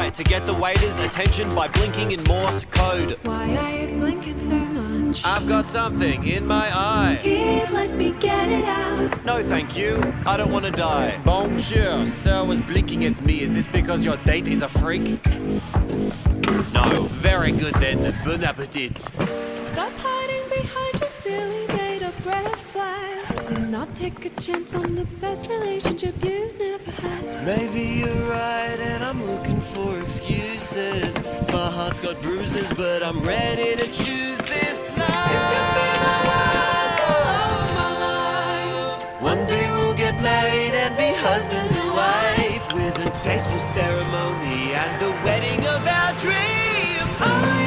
try to get the waiter's attention by blinking in Morse code. Why are you blinking so much? I've got something in my eye. Here, let me get it out. No, thank you. I don't want to die. Bonjour, sir was blinking at me. Is this because your date is a freak? No. Very good then. Bon appetit. Stop hiding behind your silly made-up red flag. Do not take a chance on the best relationship you never had. Maybe you're right and I'm looking for excuses. My heart's got bruises, but I'm ready to choose this night. You can be the one, the love of my life. One day we'll get married and be husband and wife, with a tasteful ceremony and the wedding of our dreams. All